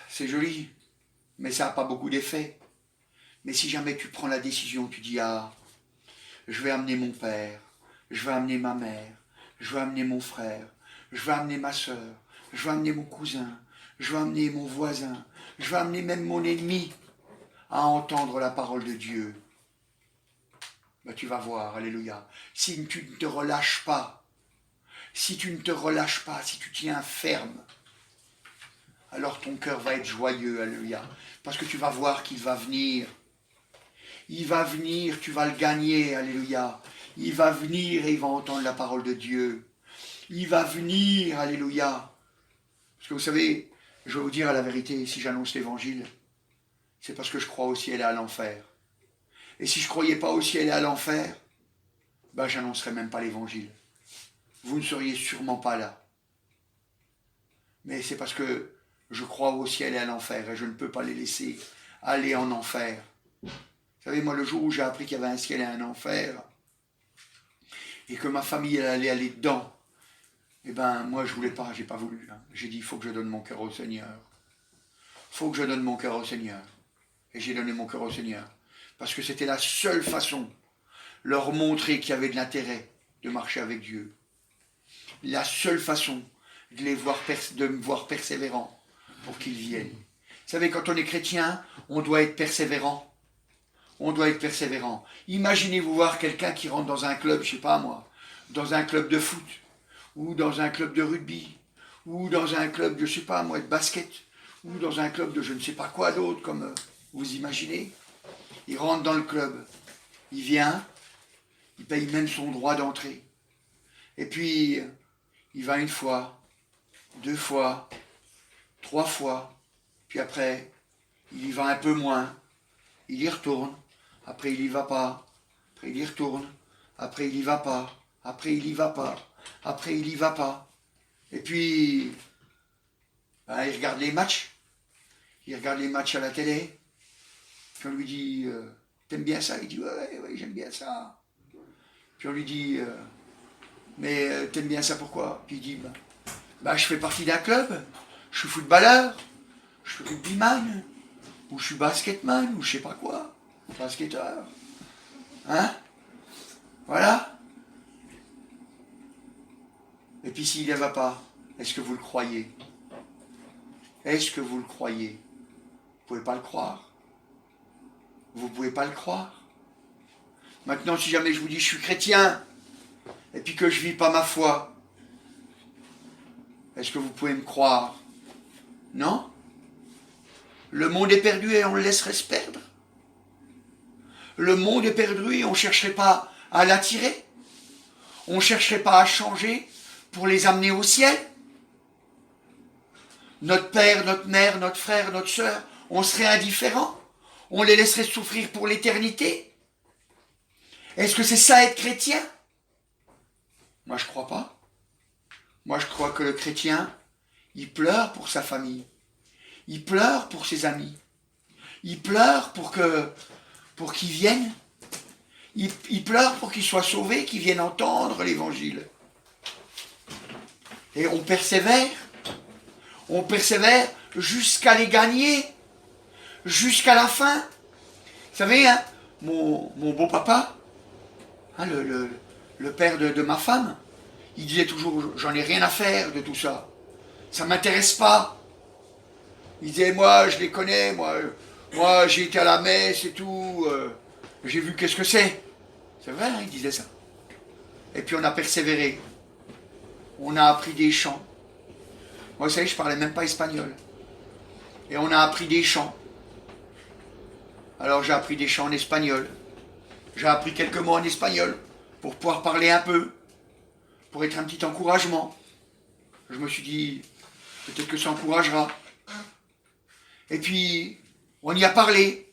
C'est joli, mais ça n'a pas beaucoup d'effet. Mais si jamais tu prends la décision, tu dis, ah, je vais amener mon père, je vais amener ma mère, je vais amener mon frère, je vais amener ma soeur, je vais amener mon cousin, je vais amener mon voisin, je vais amener même mon ennemi à entendre la parole de Dieu. Ben, tu vas voir, alléluia. Si tu ne te relâches pas, si tu ne te relâches pas, si tu tiens ferme, alors ton cœur va être joyeux, alléluia. Parce que tu vas voir qu'il va venir. Il va venir, tu vas le gagner, alléluia. Il va venir et il va entendre la parole de Dieu. Il va venir, alléluia. Parce que vous savez, je vais vous dire la vérité, si j'annonce l'évangile, c'est parce que je crois au ciel et à l'enfer. Et si je ne croyais pas au ciel et à l'enfer, ben je n'annoncerais même pas l'évangile. Vous ne seriez sûrement pas là. Mais c'est parce que je crois au ciel et à l'enfer et je ne peux pas les laisser aller en enfer. Vous savez, moi, le jour où j'ai appris qu'il y avait un ciel et un enfer et que ma famille elle allait aller dedans, eh ben, moi, je voulais pas, j'ai pas voulu. Hein. J'ai dit, il faut que je donne mon cœur au Seigneur. Il faut que je donne mon cœur au Seigneur. Et j'ai donné mon cœur au Seigneur. Parce que c'était la seule façon de leur montrer qu'il y avait de l'intérêt de marcher avec Dieu. La seule façon de me voir persévérant pour qu'ils viennent. Vous savez, quand on est chrétien, on doit être persévérant. On doit être persévérant. Imaginez-vous voir quelqu'un qui rentre dans un club, je sais pas moi, dans un club de foot, ou dans un club de rugby, ou dans un club de, je sais pas moi, de basket, ou dans un club de je ne sais pas quoi d'autre, comme vous imaginez. Il rentre dans le club, il vient, il paye même son droit d'entrée. Et puis, il va une fois, 2 fois, 3 fois, puis après, il y va un peu moins, il y retourne, après il y va pas, après il y retourne, après il y va pas, après il y va pas, après il y va pas. Et puis, ben, il regarde les matchs à la télé, puis on lui dit, t'aimes bien ça? Il dit, ouais, j'aime bien ça. Puis on lui dit, mais t'aimes bien ça pourquoi? Puis il dit, bah, je fais partie d'un club, je suis footballeur, je suis rugbyman, ou je suis basketman, ou je sais pas quoi, basketteur. Hein? Voilà. Et puis s'il ne va pas, est-ce que vous le croyez? Est-ce que vous le croyez? Vous ne pouvez pas le croire. Vous ne pouvez pas le croire. Maintenant, si jamais je vous dis je suis chrétien, et puis que je ne vis pas ma foi, est-ce que vous pouvez me croire? Non? Le monde est perdu et on le laisserait se perdre. Le monde est perdu et on ne chercherait pas à l'attirer. On ne chercherait pas à changer pour les amener au ciel. Notre père, notre mère, notre frère, notre sœur, on serait indifférents. On les laisserait souffrir pour l'éternité. Est-ce que c'est ça être chrétien? Moi je ne crois pas. Moi je crois que le chrétien, il pleure pour sa famille. Il pleure pour ses amis. Il pleure pour qu'ils viennent. il pleure pour qu'il soit sauvé, qu'il vienne entendre l'évangile. Et on persévère jusqu'à les gagner, jusqu'à la fin. Vous savez, hein, mon beau-papa, hein, le père de ma femme, il disait toujours, j'en ai rien à faire de tout ça. Ça ne m'intéresse pas. Il disait, moi, je les connais, moi j'ai été à la messe et tout, j'ai vu qu'est-ce que c'est. C'est vrai, hein, il disait ça. Et puis on a persévéré. On a appris des chants. Moi, vous savez, je parlais même pas espagnol. Et on a appris des chants. Alors j'ai appris des chants en espagnol. J'ai appris quelques mots en espagnol pour pouvoir parler un peu, pour être un petit encouragement. Je me suis dit, peut-être que ça encouragera. Et puis, on y a parlé,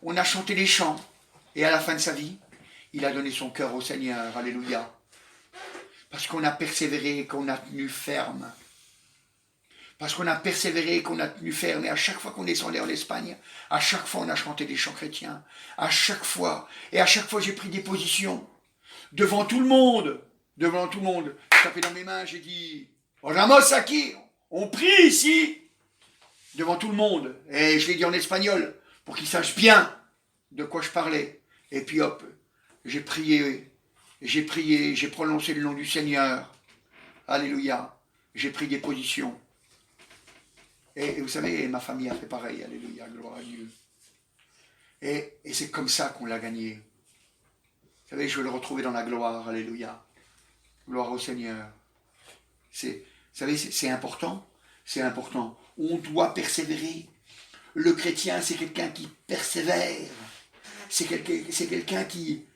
on a chanté des chants. Et à la fin de sa vie, il a donné son cœur au Seigneur. Alléluia. Parce qu'on a persévéré, qu'on a tenu ferme. Parce qu'on a persévéré, qu'on a tenu ferme. Et à chaque fois qu'on descendait en Espagne, à chaque fois on a chanté des chants chrétiens. À chaque fois. Et à chaque fois j'ai pris des positions. Devant tout le monde. Devant tout le monde. J'ai tapé dans mes mains, j'ai dit, Ramos aquí, on prie ici. Devant tout le monde. Et je l'ai dit en espagnol, pour qu'ils sachent bien de quoi je parlais. Et puis hop, j'ai prié, j'ai prononcé le nom du Seigneur. Alléluia. J'ai pris des positions. Et vous savez, ma famille a fait pareil. Alléluia, gloire à Dieu. Et c'est comme ça qu'on l'a gagné. Vous savez, je veux le retrouver dans la gloire. Alléluia. Gloire au Seigneur. Vous savez, c'est important. C'est important. On doit persévérer. Le chrétien, c'est quelqu'un qui persévère. C'est quelqu'un qui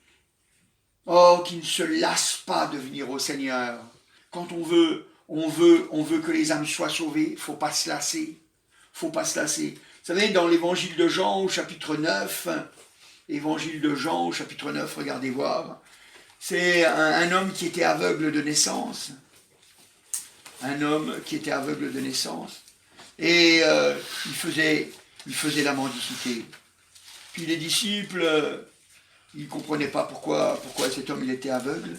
ne se lasse pas de venir au Seigneur. Quand on veut que les âmes soient sauvées, il ne faut pas se lasser. Faut pas se lasser. Vous savez, dans l'évangile de Jean, au chapitre 9, évangile de Jean, au chapitre 9, regardez voir, c'est un homme qui était aveugle de naissance. Un homme qui était aveugle de naissance. Et il faisait la mendicité. Puis les disciples, ils ne comprenaient pas pourquoi cet homme il était aveugle.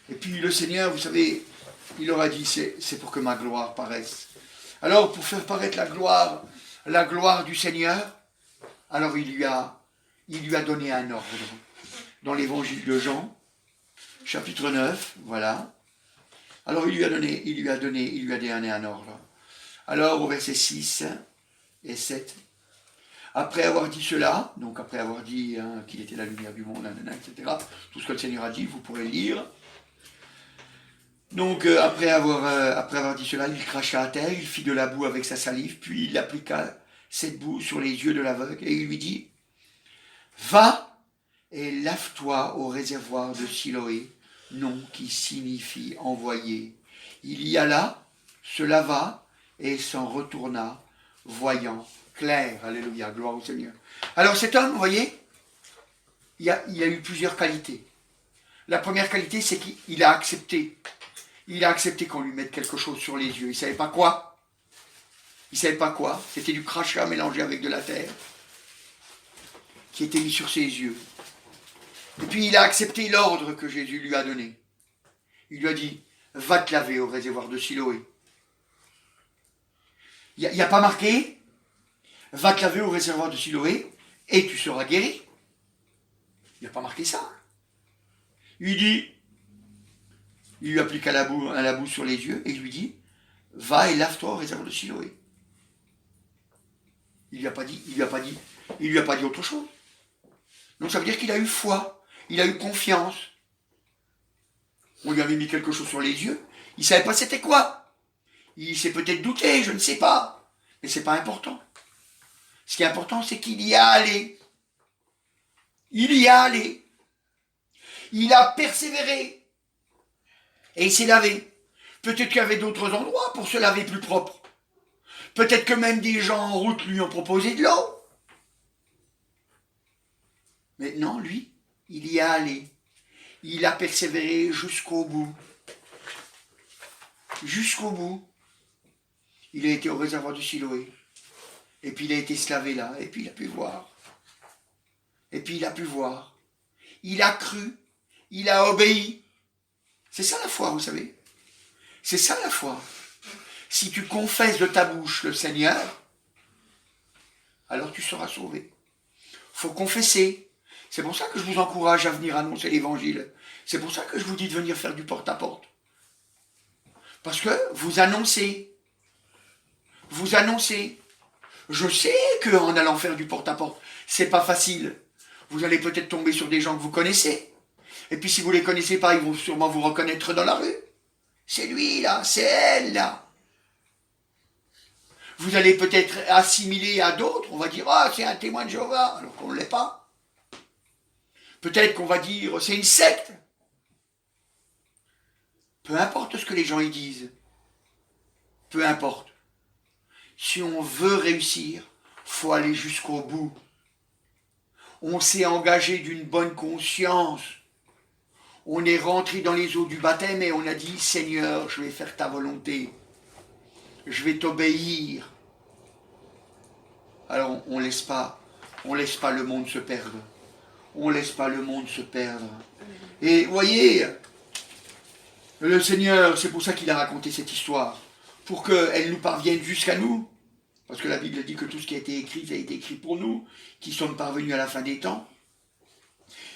Et puis le Seigneur, vous savez, il leur a dit, c'est pour que ma gloire paraisse. Alors pour faire paraître la gloire du Seigneur, alors il lui a donné un ordre. Dans l'évangile de Jean, chapitre 9, voilà. Alors il lui a donné un ordre. Alors au verset 6 et 7, après avoir dit cela, donc après avoir dit qu'il était la lumière du monde, etc., tout ce que le Seigneur a dit, vous pourrez le lire. Donc après avoir dit cela, il cracha à terre, il fit de la boue avec sa salive, puis il appliqua cette boue sur les yeux de l'aveugle, et il lui dit, va et lave-toi au réservoir de Siloé, nom qui signifie envoyé. Il y alla, se lava, et s'en retourna, voyant clair. Alléluia, gloire au Seigneur. Alors cet homme, vous voyez, il a eu plusieurs qualités. La première qualité, c'est qu'il a accepté. Il a accepté qu'on lui mette quelque chose sur les yeux. Il ne savait pas quoi. Il ne savait pas quoi. C'était du crachat mélangé avec de la terre qui était mis sur ses yeux. Et puis il a accepté l'ordre que Jésus lui a donné. Il lui a dit, va te laver au réservoir de Siloé. Il n'y a pas marqué, va te laver au réservoir de Siloé et tu seras guéri. Il n'y a pas marqué ça. Il lui appliqua la boue sur les yeux et il lui dit, va et lave-toi au réservoir de Siloé. Il lui a pas dit autre chose. Donc ça veut dire qu'il a eu foi, il a eu confiance. On lui avait mis quelque chose sur les yeux, il ne savait pas c'était quoi. Il s'est peut-être douté, je ne sais pas. Mais ce n'est pas important. Ce qui est important, c'est qu'il y a allé. Il y a allé. Il a persévéré. Et il s'est lavé. Peut-être qu'il y avait d'autres endroits pour se laver plus propre. Peut-être que même des gens en route lui ont proposé de l'eau. Mais non, lui, il y a allé. Il a persévéré jusqu'au bout. Jusqu'au bout. Il a été au réservoir du Siloé. Et puis il a été se laver là. Et puis il a pu voir. Et puis il a pu voir. il a cru, il a obéi. C'est ça la foi, vous savez. C'est ça la foi. Si tu confesses de ta bouche le Seigneur, alors tu seras sauvé. Faut confesser. C'est pour ça que je vous encourage à venir annoncer l'évangile. C'est pour ça que je vous dis de venir faire du porte-à-porte. Parce que vous annoncez. Vous annoncez. Je sais qu'en allant faire du porte-à-porte, c'est pas facile. Vous allez peut-être tomber sur des gens que vous connaissez. Et puis si vous les connaissez pas, ils vont sûrement vous reconnaître dans la rue. C'est lui là, c'est elle là. Vous allez peut-être assimiler à d'autres, on va dire « Ah, c'est un témoin de Jéhovah », alors qu'on ne l'est pas. Peut-être qu'on va dire « C'est une secte ». Peu importe ce que les gens y disent. Peu importe. Si on veut réussir, faut aller jusqu'au bout. On s'est engagé d'une bonne conscience. On est rentré dans les eaux du baptême et on a dit « Seigneur, je vais faire ta volonté. Je vais t'obéir. » Alors on laisse pas le monde se perdre. On laisse pas le monde se perdre. Et voyez, le Seigneur, c'est pour ça qu'il a raconté cette histoire, pour qu'elle nous parvienne jusqu'à nous. Parce que la Bible dit que tout ce qui a été écrit, ça a été écrit pour nous, qui sommes parvenus à la fin des temps.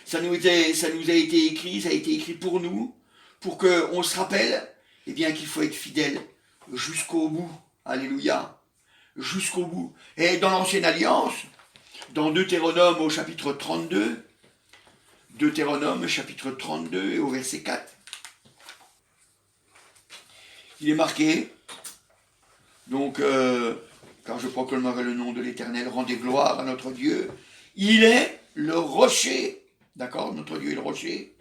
Ça nous a été écrit, ça a été écrit pour nous, pour qu'on se rappelle, eh bien, qu'il faut être fidèle jusqu'au bout. Alléluia. Jusqu'au bout. Et dans l'Ancienne Alliance, dans Deutéronome au chapitre 32, Deutéronome chapitre 32 et au verset 4, il est marqué, donc, car je proclamerai le nom de l'Éternel, rendez gloire à notre Dieu, il est le rocher, d'accord, notre Dieu est le rocher,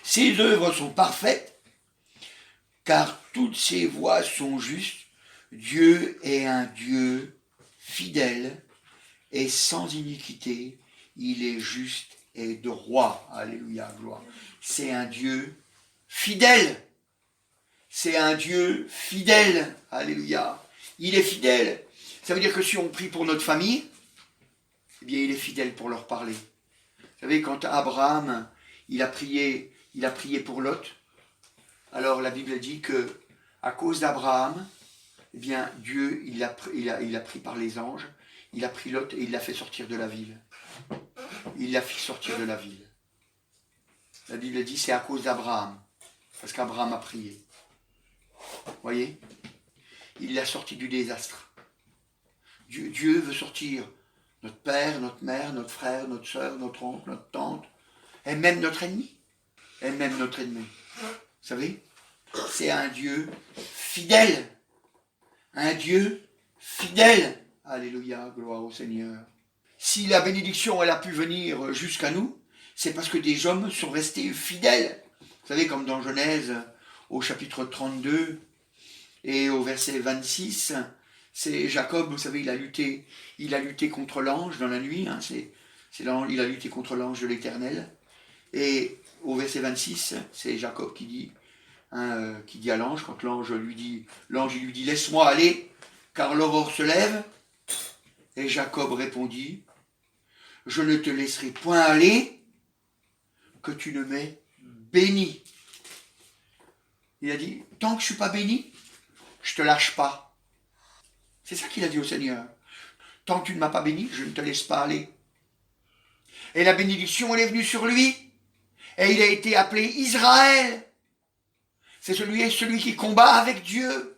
ses œuvres sont parfaites, car toutes ses voies sont justes. Dieu est un Dieu fidèle et sans iniquité. Il est juste et droit. Alléluia, gloire. C'est un Dieu fidèle. C'est un Dieu fidèle. Alléluia. Il est fidèle. Ça veut dire que si on prie pour notre famille, eh bien il est fidèle pour leur parler. Vous savez, quand Abraham, il a prié pour Lot, alors la Bible dit que à cause d'Abraham, eh bien, Dieu, il a pris par les anges, il a pris Lot et il l'a fait sortir de la ville. Il l'a fait sortir de la ville. La Bible dit c'est à cause d'Abraham, parce qu'Abraham a prié. Vous voyez? Il l'a sorti du désastre. Dieu veut sortir notre père, notre mère, notre frère, notre soeur, notre oncle, notre tante, et même notre ennemi. Et même notre ennemi. Vous savez? C'est un Dieu fidèle. Un Dieu fidèle. Alléluia, gloire au Seigneur. Si la bénédiction, elle a pu venir jusqu'à nous, c'est parce que des hommes sont restés fidèles. Vous savez, comme dans Genèse, au chapitre 32 et au verset 26, c'est Jacob, vous savez, il a lutté contre l'ange dans la nuit, hein, il a lutté contre l'ange de l'Éternel. Et au verset 26, c'est Jacob qui dit à l'ange, quand l'ange lui dit, laisse-moi aller, car l'aurore se lève. Et Jacob répondit, je ne te laisserai point aller, que tu ne m'aies béni. Il a dit, tant que je ne suis pas béni, je ne te lâche pas. C'est ça qu'il a dit au Seigneur. Tant que tu ne m'as pas béni, je ne te laisse pas aller. Et la bénédiction, elle est venue sur lui. Et il a été appelé Israël. C'est celui qui combat avec Dieu.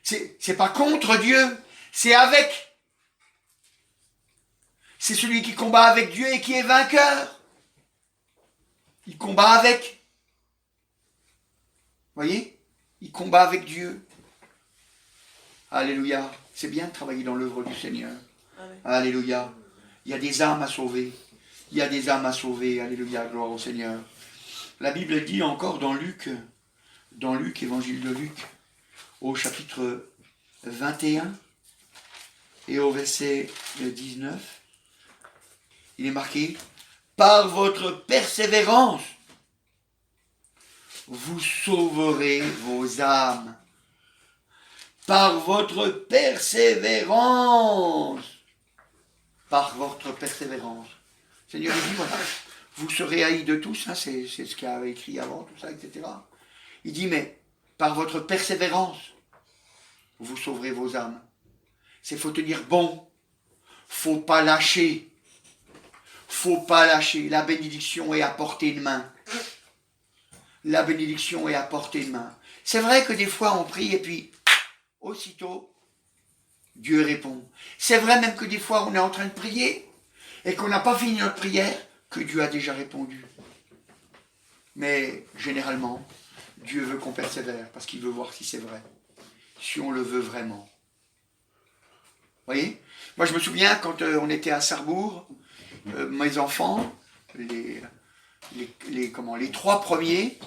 C'est pas contre Dieu, c'est avec. C'est celui qui combat avec Dieu et qui est vainqueur. Il combat avec. Vous voyez? Il combat avec Dieu. Alléluia. C'est bien de travailler dans l'œuvre du Seigneur. Amen. Alléluia. Il y a des âmes à sauver. Il y a des âmes à sauver. Alléluia. Gloire au Seigneur. La Bible dit encore dans Luc, évangile de Luc, au chapitre 21 et au verset 19, il est marqué, par votre persévérance, vous sauverez vos âmes. Par votre persévérance. Par votre persévérance. Seigneur, il dit, voilà, vous serez haïs de tous, hein, c'est ce qu'il a écrit avant, tout ça, etc. Il dit, mais par votre persévérance, vous sauverez vos âmes. C'est faut tenir bon, faut pas lâcher. Faut pas lâcher. La bénédiction est à portée de main. La bénédiction est à portée de main. C'est vrai que des fois on prie et puis aussitôt Dieu répond. C'est vrai même que des fois on est en train de prier et qu'on n'a pas fini notre prière que Dieu a déjà répondu. Mais généralement, Dieu veut qu'on persévère parce qu'il veut voir si c'est vrai. Si on le veut vraiment. Vous voyez? Moi je me souviens quand on était à Sarrebourg, mes enfants, les trois premiers,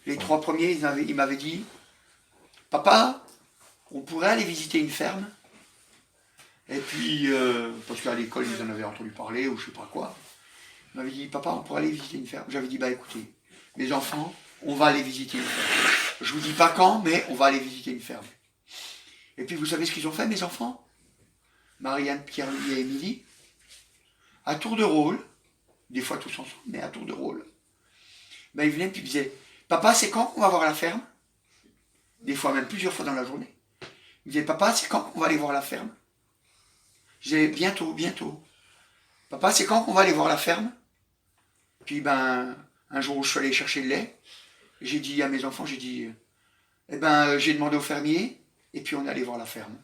ils m'avaient dit, papa, on pourrait aller visiter une ferme. Et puis, parce qu'à l'école, ils en avaient entendu parler, ou je sais pas quoi. Ils m'avaient dit, papa, on pourrait aller visiter une ferme. J'avais dit, bah écoutez, mes enfants, on va aller visiter une ferme. Je vous dis pas quand, mais on va aller visiter une ferme. Et puis, vous savez ce qu'ils ont fait, mes enfants? Marianne, Pierre-Louis et Émilie, à tour de rôle, des fois tous ensemble, mais à tour de rôle, ben, ils venaient et puis ils disaient, papa, c'est quand qu'on va voir la ferme? Des fois, même plusieurs fois dans la journée. Ils disaient, papa, c'est quand qu'on va aller voir la ferme? Je disais, bientôt, bientôt. Papa, c'est quand qu'on va aller voir la ferme? Puis, ben, un jour où je suis allé chercher le lait, j'ai dit à mes enfants, j'ai dit, eh ben, j'ai demandé au fermier, et puis on est allé voir la ferme.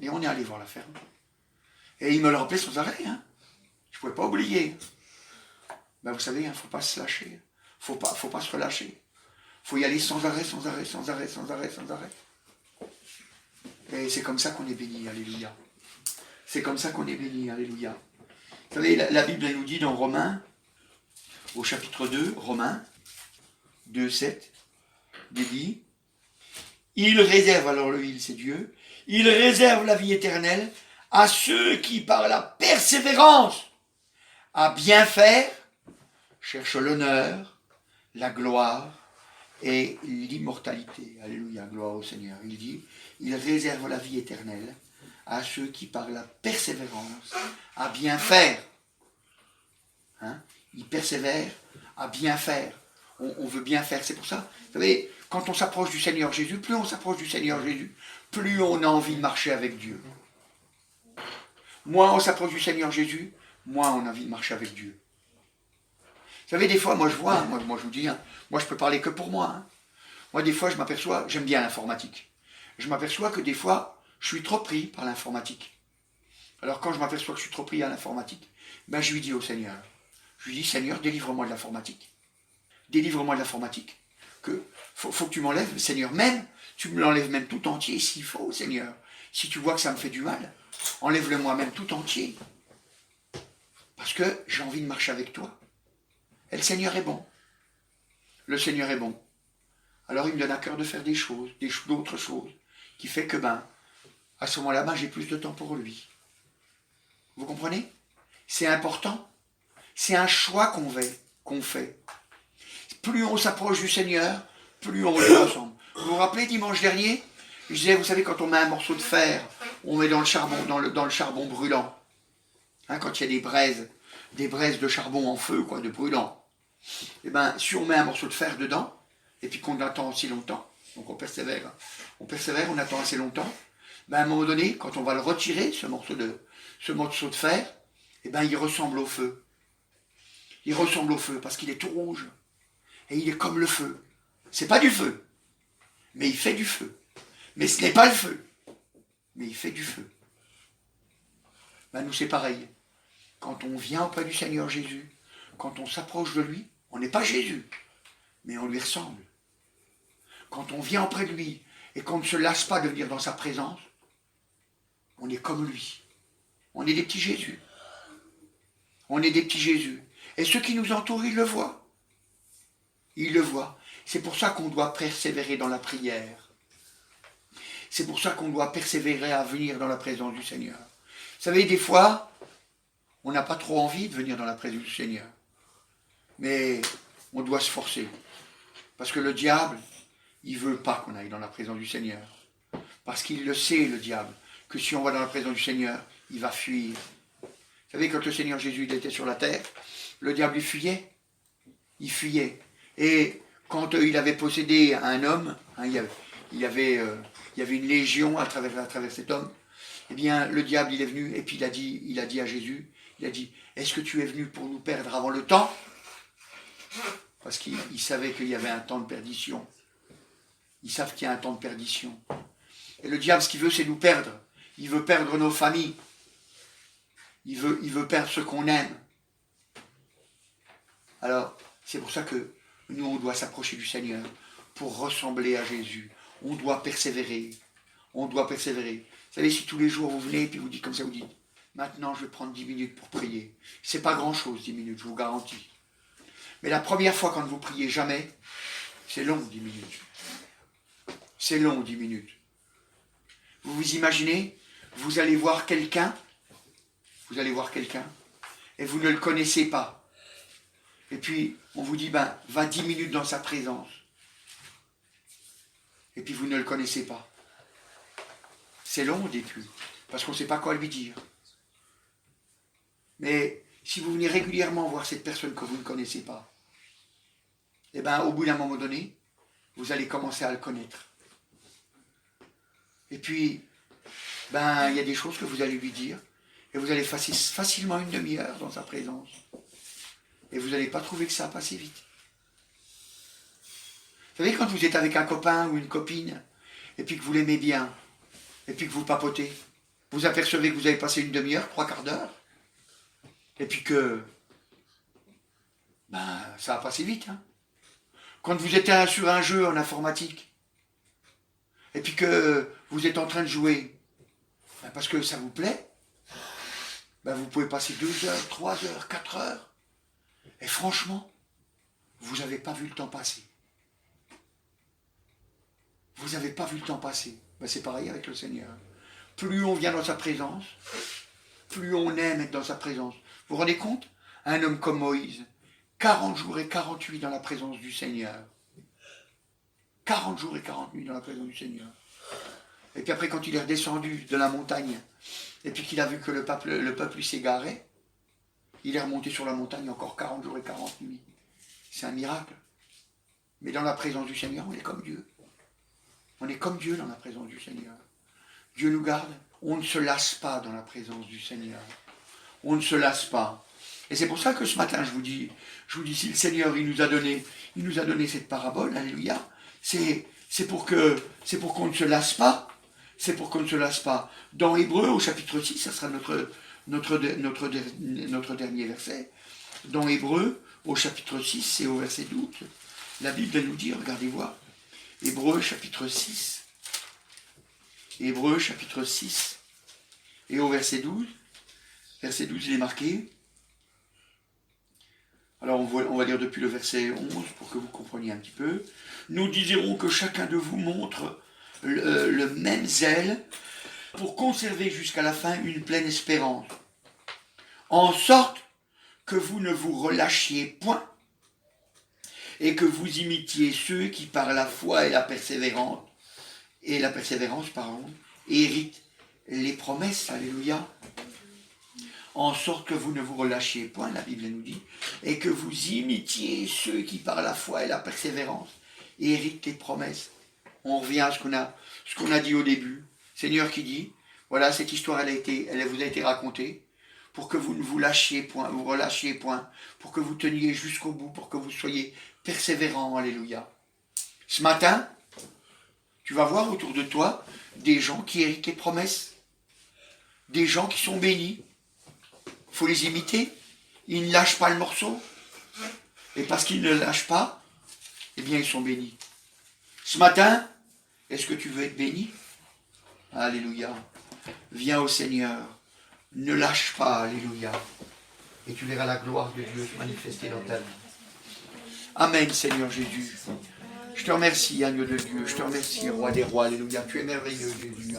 Et on est allé voir la ferme. Et ils me le rappelaient sans arrêt, hein. Je ne pouvais pas oublier. Ben, vous savez, il ne faut pas se lâcher. Faut pas se relâcher. Il faut y aller sans arrêt, sans arrêt, sans arrêt, sans arrêt, sans arrêt. Et c'est comme ça qu'on est béni, alléluia. C'est comme ça qu'on est béni, alléluia. Vous savez, la Bible elle nous dit dans Romains, au chapitre 2, Romains 2, 7, il dit, il réserve, alors le il c'est Dieu, il réserve la vie éternelle à ceux qui par la persévérance à bien faire cherchent l'honneur, la gloire et l'immortalité. Alléluia, gloire au Seigneur. Il dit, il réserve la vie éternelle à ceux qui par la persévérance à bien faire. Hein? Il persévère à bien faire. On veut bien faire, c'est pour ça. Vous savez, quand on s'approche du Seigneur Jésus, plus on s'approche du Seigneur Jésus, plus on a envie de marcher avec Dieu. Moins on s'approche du Seigneur Jésus, moins on a envie de marcher avec Dieu. Vous savez, des fois, moi je vois, moi je vous dis, hein, moi je peux parler que pour moi. Hein. Moi des fois je m'aperçois, j'aime bien l'informatique. Je m'aperçois que des fois, je suis trop pris par l'informatique. Alors quand je m'aperçois que je suis trop pris à l'informatique, ben je lui dis au Seigneur, je lui dis, Seigneur, délivre-moi de l'informatique. Délivre-moi de l'informatique. Faut que tu m'enlèves, Seigneur, même, tu me l'enlèves même tout entier s'il faut, Seigneur. Si tu vois que ça me fait du mal, enlève-le moi même tout entier. Parce que j'ai envie de marcher avec toi. Et le Seigneur est bon. Le Seigneur est bon. Alors il me donne à cœur de faire des choses, d'autres choses, qui fait que, à ce moment-là, j'ai plus de temps pour lui. Vous comprenez? C'est important. C'est un choix qu'on fait. Plus on s'approche du Seigneur, plus on lui ressemble. Vous vous rappelez, dimanche dernier, je disais, vous savez, quand on met un morceau de fer, on met dans le charbon, dans le charbon brûlant. Hein, quand il y a des braises de charbon en feu, quoi, de brûlant. Et si on met un morceau de fer dedans, et puis qu'on attend aussi longtemps, donc on persévère, on attend assez longtemps, à un moment donné, quand on va le retirer, ce morceau de fer, il ressemble au feu. Il ressemble au feu parce qu'il est tout rouge. Et il est comme le feu. C'est pas du feu, mais il fait du feu. Mais ce n'est pas le feu, mais il fait du feu. Nous c'est pareil. Quand on vient auprès du Seigneur Jésus, quand on s'approche de lui, on n'est pas Jésus, mais on lui ressemble. Quand on vient auprès de lui et qu'on ne se lasse pas de venir dans sa présence, on est comme lui. On est des petits Jésus. On est des petits Jésus. Et ceux qui nous entourent, ils le voient. Ils le voient. C'est pour ça qu'on doit persévérer dans la prière. C'est pour ça qu'on doit persévérer à venir dans la présence du Seigneur. Vous savez, des fois, on n'a pas trop envie de venir dans la présence du Seigneur. Mais on doit se forcer. Parce que le diable, il ne veut pas qu'on aille dans la présence du Seigneur. Parce qu'il le sait, le diable, que si on va dans la présence du Seigneur, il va fuir. Vous savez, quand le Seigneur Jésus il était sur la terre, le diable il fuyait. Il fuyait. Et quand il avait possédé un homme, hein, il y avait une légion à travers cet homme, eh bien, le diable, il est venu, et puis il a dit à Jésus, il a dit, est-ce que tu es venu pour nous perdre avant le temps? Parce qu'il savait qu'il y avait un temps de perdition. Ils savent qu'il y a un temps de perdition. Et le diable, ce qu'il veut, c'est nous perdre. Il veut perdre nos familles. Il veut perdre ce qu'on aime. Alors, c'est pour ça que nous, on doit s'approcher du Seigneur pour ressembler à Jésus. On doit persévérer. On doit persévérer. Vous savez, si tous les jours vous venez et puis vous dites comme ça, vous dites, maintenant je vais prendre 10 minutes pour prier. C'est pas grand-chose, 10 minutes, je vous garantis. Mais la première fois quand vous priez jamais, c'est long, 10 minutes. C'est long, 10 minutes. Vous vous imaginez, vous allez voir quelqu'un, et vous ne le connaissez pas. Et puis, on vous dit, ben, va 10 minutes dans sa présence. Et puis, vous ne le connaissez pas. C'est long au début, parce qu'on ne sait pas quoi lui dire. Mais si vous venez régulièrement voir cette personne que vous ne connaissez pas, eh bien, au bout d'un moment donné, vous allez commencer à le connaître. Et puis, ben, il y a des choses que vous allez lui dire, et vous allez passer facilement une demi-heure dans sa présence. Et vous n'allez pas trouver que ça a passé vite. Vous savez, quand vous êtes avec un copain ou une copine, et puis que vous l'aimez bien, et puis que vous papotez, vous apercevez que vous avez passé une demi-heure, 3/4 d'heure, et puis que, ben, ça a passé vite. Hein. Quand vous êtes sur un jeu en informatique, et puis que vous êtes en train de jouer, ben, parce que ça vous plaît, ben, vous pouvez passer 2 heures, 3 heures, 4 heures, et franchement, vous n'avez pas vu le temps passer. Vous n'avez pas vu le temps passer. Ben, c'est pareil avec le Seigneur. Plus on vient dans sa présence, plus on aime être dans sa présence. Vous vous rendez compte? Un homme comme Moïse, 40 jours et 40 nuits dans la présence du Seigneur. 40 jours et 40 nuits dans la présence du Seigneur. Et puis après, quand il est redescendu de la montagne, et puis qu'il a vu que le peuple s'égarait, il est remonté sur la montagne encore 40 jours et 40 nuits. C'est un miracle. Mais dans la présence du Seigneur, on est comme Dieu. On est comme Dieu dans la présence du Seigneur. Dieu nous garde. On ne se lasse pas dans la présence du Seigneur. On ne se lasse pas. Et c'est pour ça que ce matin, je vous dis, si le Seigneur, il nous a donné cette parabole, alléluia, c'est pour qu'on ne se lasse pas. C'est pour qu'on ne se lasse pas. Dans Hébreux, au chapitre 6, ça sera notre dernier verset. Dans Hébreux, au chapitre 6 et au verset 12, la Bible nous dit, regardez voir, Hébreux chapitre 6, Hébreux chapitre 6 et au verset 12, il est marqué, alors on va lire depuis le verset 11 pour que vous compreniez un petit peu, nous désirons que chacun de vous montre le même zèle pour conserver jusqu'à la fin une pleine espérance, en sorte que vous ne vous relâchiez point et que vous imitiez ceux qui par la foi et la persévérance héritent les promesses, alléluia, en sorte que vous ne vous relâchiez point, la Bible nous dit, et que vous imitiez ceux qui par la foi et la persévérance héritent les promesses. On revient à ce qu'on a dit au début. Seigneur qui dit, voilà, cette histoire, elle vous a été racontée pour que vous ne vous relâchiez point, pour que vous teniez jusqu'au bout, pour que vous soyez persévérants, alléluia. Ce matin, tu vas voir autour de toi des gens qui héritent les promesses, des gens qui sont bénis. Il faut les imiter. Ils ne lâchent pas le morceau. Et parce qu'ils ne lâchent pas, eh bien, ils sont bénis. Ce matin, est-ce que tu veux être béni? Alléluia. Viens au Seigneur. Ne lâche pas, alléluia. Et tu verras la gloire de Dieu se manifester dans ta vie. Amen, Seigneur Jésus. Je te remercie, agneau de Dieu. Je te remercie, roi des rois, alléluia. Tu es merveilleux, Jésus.